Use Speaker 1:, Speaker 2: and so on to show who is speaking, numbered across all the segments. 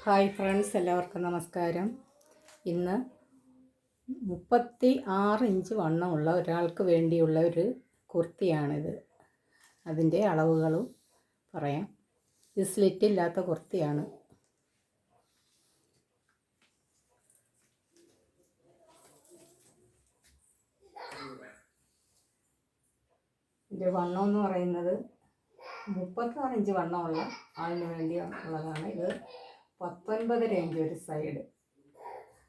Speaker 1: Hi friends, എല്ലാവർക്കും നമസ്കാരം. ഇന്ന് 36 ഇഞ്ച് വണ്ണമുള്ള ഒരാൾക്ക് വേണ്ടിയുള്ള ഒരു കുർത്തിയാണിത്. അതിൻ്റെ അളവുകളും പറയാം. ഇത് സ്ലിറ്റില്ലാത്ത കുർത്തിയാണ്. ഇതിൻ്റെ വണ്ണം എന്ന് പറയുന്നത് 36 ഇഞ്ച് വണ്ണമുള്ള ആളിന് വേണ്ടി ഉള്ളതാണ്. ഇത് 19.5 ഇഞ്ച് ഒരു സൈഡ്,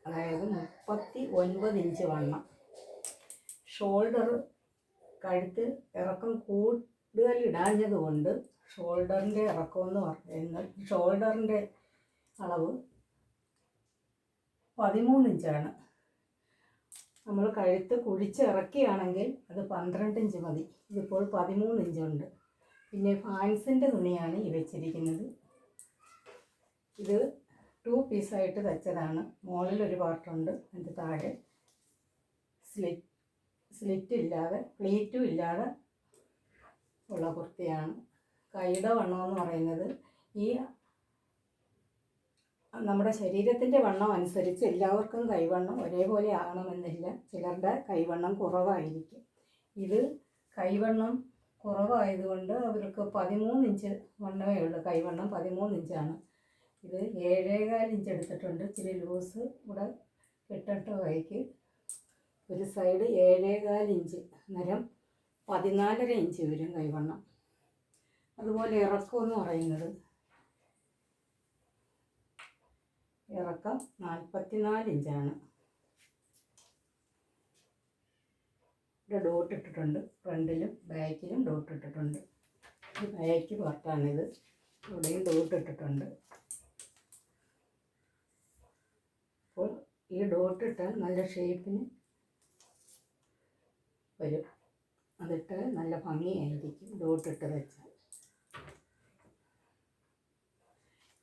Speaker 1: അതായത് 39 ഇഞ്ച് വണ്ണം. ഷോൾഡർ കഴുത്ത് ഇറക്കം കൂടുതൽ ഇടാഞ്ഞത് കൊണ്ട് ഷോൾഡറിൻ്റെ ഇറക്കം എന്ന് പറയുന്നത്, ഷോൾഡറിൻ്റെ അളവ് 13 ഇഞ്ചാണ്. നമ്മൾ കഴുത്ത് കുഴിച്ച് ഇറക്കുകയാണെങ്കിൽ അത് 12 ഇഞ്ച് മതി. ഇതിപ്പോൾ 13 ഇഞ്ചുണ്ട്. പിന്നെ ഫാൻസിൻ്റെ തുണിയാണ് ഈ വെച്ചിരിക്കുന്നത്. ഇത് 2 പീസായിട്ട് തയ്ച്ചതാണ്. മുകളിലൊരു പാർട്ടുണ്ട്, അതിൻ്റെ താഴെ സ്ലിറ്റ് ഇല്ലാതെ, പ്ലീറ്റും ഇല്ലാതെ ഉള്ള കുർത്തിയാണ്. കൈയുടെ വണ്ണം എന്ന് പറയുന്നത് ഈ നമ്മുടെ ശരീരത്തിൻ്റെ വണ്ണം അനുസരിച്ച് എല്ലാവർക്കും കൈവണ്ണം ഒരേപോലെ ആകണമെന്നില്ല. ചിലരുടെ കൈവണ്ണം കുറവായിരിക്കും. ഇത് കൈവണ്ണം കുറവായതുകൊണ്ട് അവർക്ക് 13 ഇഞ്ച് വണ്ണമേ ഉള്ളൂ. കൈവണ്ണം 13 ഇഞ്ചാണ്. ഇത് 7.25 ഇഞ്ച് എടുത്തിട്ടുണ്ട്. ഇച്ചിരി ലൂസ് ഇവിടെ കെട്ടിട്ട കൈക്ക് ഒരു സൈഡ് 7.25 ഇഞ്ച്, അന്നേരം 14.5 ഇഞ്ച് വരും കൈവണ്ണം. അതുപോലെ ഇറക്കം എന്ന് പറയുന്നത്, ഇറക്കം 44 ഇഞ്ചാണ്. ഇവിടെ ഡോട്ട് ഇട്ടിട്ടുണ്ട്, ഫ്രണ്ടിലും ബാക്കിലും ഡോട്ട് ഇട്ടിട്ടുണ്ട്. ഇത് ബാക്ക് പാർട്ടാണിത്. ഇവിടെയും ഡോട്ട് ഇട്ടിട്ടുണ്ട്. അപ്പോൾ ഈ ഡോട്ട് ഇട്ടാൽ നല്ല ഷേപ്പിന് വരും. അതിട്ട് നല്ല ഭംഗിയായിരിക്കും ഡോട്ട് ഇട്ട് വെച്ചാൽ.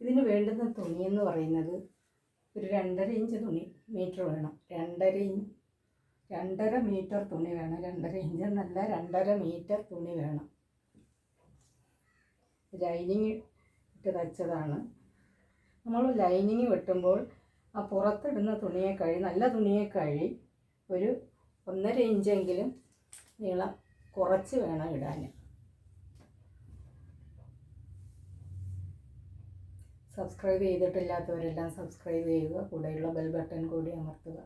Speaker 1: ഇതിന് വേണ്ടുന്ന തുണിയെന്ന് പറയുന്നത് ഒരു 2.5 ഇഞ്ച് മീറ്റർ വേണം. 2.5 മീറ്റർ തുണി വേണം. 2.5 ഇഞ്ച് എന്നല്ല, 2.5 മീറ്റർ തുണി വേണം. ലൈനിങ് ഇട്ട് തയ്ച്ചതാണ്. നമ്മൾ ലൈനിങ് വെട്ടുമ്പോൾ ആ പുറത്തിടുന്ന നല്ല തുണിയേക്കാഴി ഒരു 1.5 ഇഞ്ചെങ്കിലും നീളം കുറച്ച് വേണം ഇടാൻ. സബ്സ്ക്രൈബ് ചെയ്തിട്ടില്ലാത്തവരെല്ലാം സബ്സ്ക്രൈബ് ചെയ്യുക. കൂടെയുള്ള ബെൽ ബട്ടൺ കൂടി അമർത്തുക.